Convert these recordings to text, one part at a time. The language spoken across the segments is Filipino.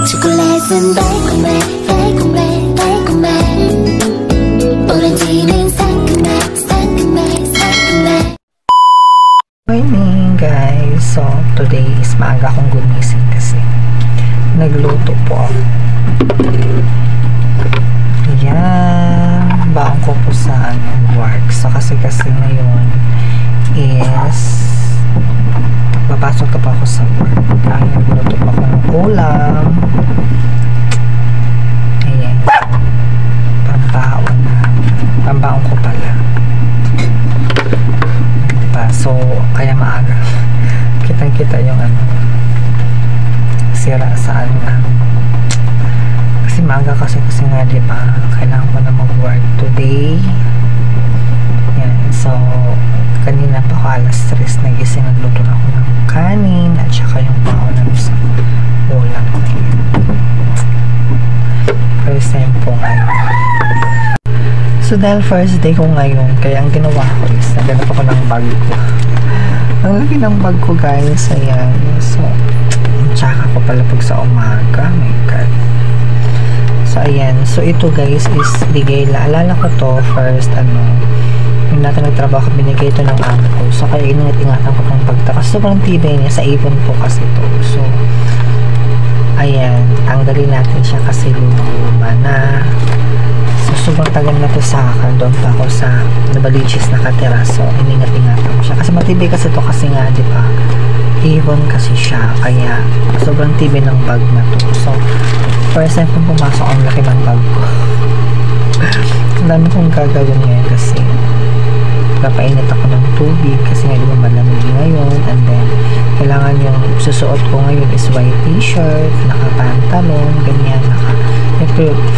초콜릿은 달콤해 달콤해 달콤해 오렌지는 상큼해 상큼해 상큼해. Morning guys, so today is maaga akong gumising kasi nagluto po ako. Ayan, baon ko po sa work. So kasi ngayon is papasok na pa ako sa work. Ay, nagluto pa ako ng ulam. Ayan, pambaon ko pala. Diba? So kaya maaga kitang-kita yung sira sa kasi maaga kasi nga diba kailangan ko na mag-work today. Yan, so kanina pa ako alas 3 nagising, nagluto na ako ng kanin at saka yung baon na sa ulam. First time po ngayon. So dahil first day ko ngayon, kaya ang ginawa ko is naganap ako ng bag ko. Ang laki ng bag ko guys, ayan. So tsaka ko pala pag sa umaga, my god. So ayan, so ito guys is bigay, alala ko to first yung natin nagtrabaho, binigay ito ng amo ko. So kaya ingat-ingatan ko itong pagta kasi sobrang tibay niya, sa ipon po kasi ito. So ayan, tanggalin natin siya kasi luma na. So sobrang tagal na to sa akin, doon pa ako sa Nabaliches nakatira. So iningat-ingatan ko siya kasi matibay kasi ito kasi nga diba ipon kasi siya, kaya sobrang tibay ng bag na to. So first time kong pumasok, ang laki ng bag ko. Ang dami kong gagawin ngayon kasi papainit ako ng tubig kasi nga diba malamig ngayon, and then kailangan yung susuot ko ngayon is white t-shirt, naka-pantalon, ganyan,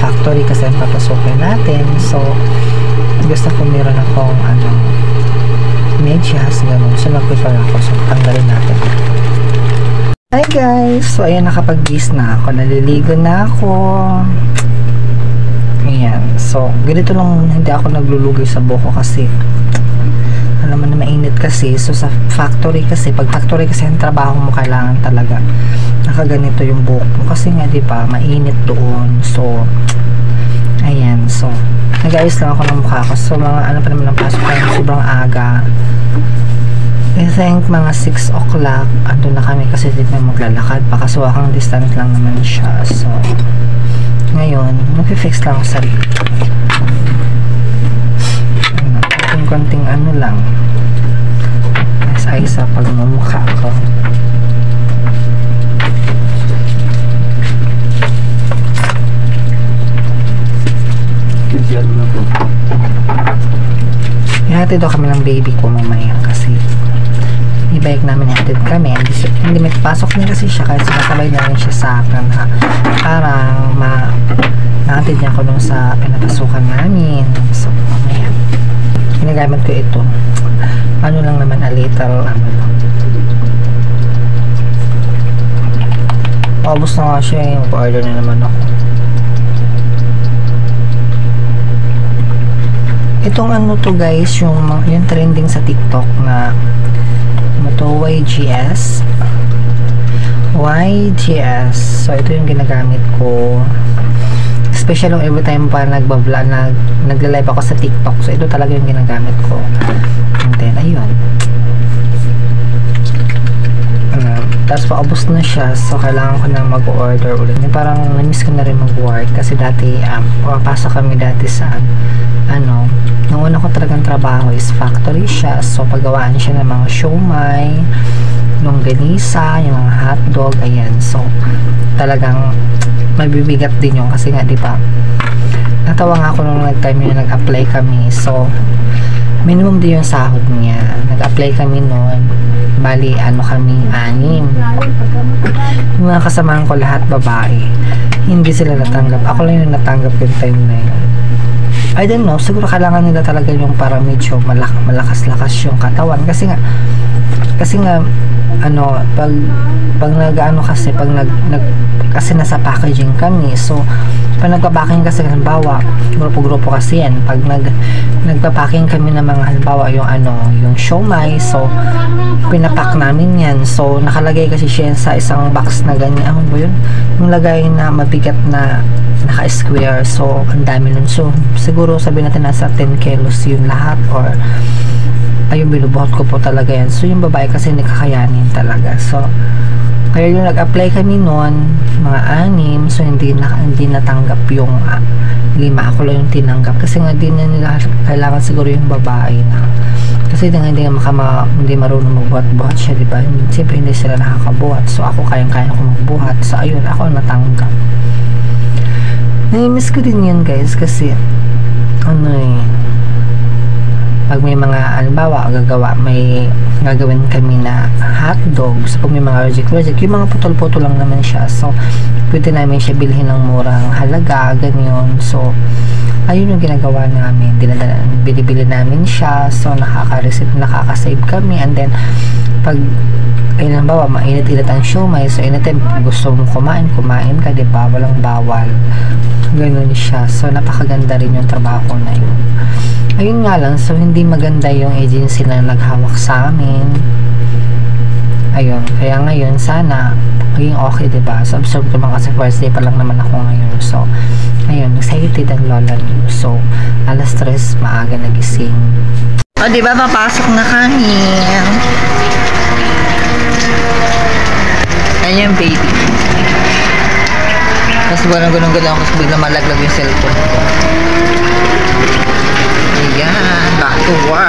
factory kasi ang papasukin natin. So gusto ko meron akong medyas, gano'n. So nag-prepare ako, so tanggalin natin. Hi guys, so ayan, nakapag-gis na ako, naliligo na ako. Ayan, so ganito lang, hindi ako naglulugoy sa buhok kasi alam mo na mainit kasi. So sa factory kasi, pag factory kasi ang trabaho mo, kailangan talaga nakaganito yung buhok mo kasi nga diba mainit doon. So ayan, so nag-ayos lang ako ng mukha ko. So mga pa naman ang pasok ko, sobrang aga. I think mga 6 o'clock andun na kami kasi di ba maglalakad pa, kasuwakang distance lang naman siya. So ngayon mag-fix lang ako sa konting lang ay sa pagmumukha ko. Ihatid daw kami ng baby ko mamaya kasi i-bike namin, ihatid kami, hindi may pasok din kasi siya, kaya sinasabay na rin siya sa akin parang nahatid niya ako nung sa pinapasukan namin. So mamaya ginagamit ko ito lang naman, a little paubos na nga siya, yung order na naman ako. Itong to guys, yung trending sa TikTok na YGS. So ito yung ginagamit ko, special yung every time pa nagba-vlog, nagla-live ako sa TikTok. So ito talaga yung ginagamit ko. And then ayun, tapos paubos na siya, so kailangan ko na mag-order ulit. Parang na-miss ko na rin mag-work kasi dati papasok kami dati sa nung una ko talagang trabaho is factory siya. So paggawaan siya ng mga siomai, longganisa, yung mga hotdog, ayan. So talagang mabibigat din yung kasi nga diba natawa nga ako nung nag-time yun, nag-apply kami. So minimum din yung sahod niya. Nag-apply kami noon, bali kami 6. Yung mga kasamahan ko lahat babae, hindi sila natanggap, ako lang yung natanggap yung time na yun. I don't know, siguro kailangan nila talaga yung para medyo malakas-lakas yung katawan kasi nga pag kasi nasa packaging kami, so pag nagpa-packing kasi, halimbawa, grupo-grupo kasi yan, pag nagpa-packing kami ng mga, halimbawa, yung siomai, so, pinapack namin yan, so, nakalagay kasi siya sa isang box na ganyan, ano ba yun? Yung lagay na mabigat na naka-square, so, ang dami nun, so, siguro sabihin natin nasa 10 kilos yun lahat, or ayun, binubuhat ko po talaga yan. So, yung babae kasi hindi kakayanin talaga. So, kaya yung nag-apply kami noon, mga 6, so hindi natanggap yung 5. Ako lang yung tinanggap. Kasi nga din na nila kailangan siguro yung babae na. Kasi hindi marunong magbuhat-buhat siya, diba? Siyempre hindi sila nakakabuhat. So, ako kayang-kaya ko magbuhat. So, ayun, ako natanggap. Nai-miss ko din yun, guys, kasi pag may mga, halimbawa, may gagawin kami na hotdogs, pag may mga reject, yung mga putol-putol lang naman siya, so, pwede namin siya bilhin ng murang halaga, ganyan, so, ayun yung ginagawa namin, binibili namin siya, so, nakaka-save kami, and then, pag, halimbawa, mainit-init ang siomai, so, anytime, gusto mong kumain ka, diba, walang bawal, ganun siya, so, napakaganda rin yung trabaho na yun. Ayun nga lang, so hindi maganda yung agency na naghawak sa amin. Ayun, kaya ngayon sana maging okay, diba? So, absorb naman kasi first day pa lang naman ako ngayon. So, ayun, excited ang lola niyo. So, 3:00 maaga nagising. O, diba, papasok na kami. Ayun yung baby. Tapos gulong-gulong ako, tapos bigla malaglag yung cellphone ko. Ayan, back to work.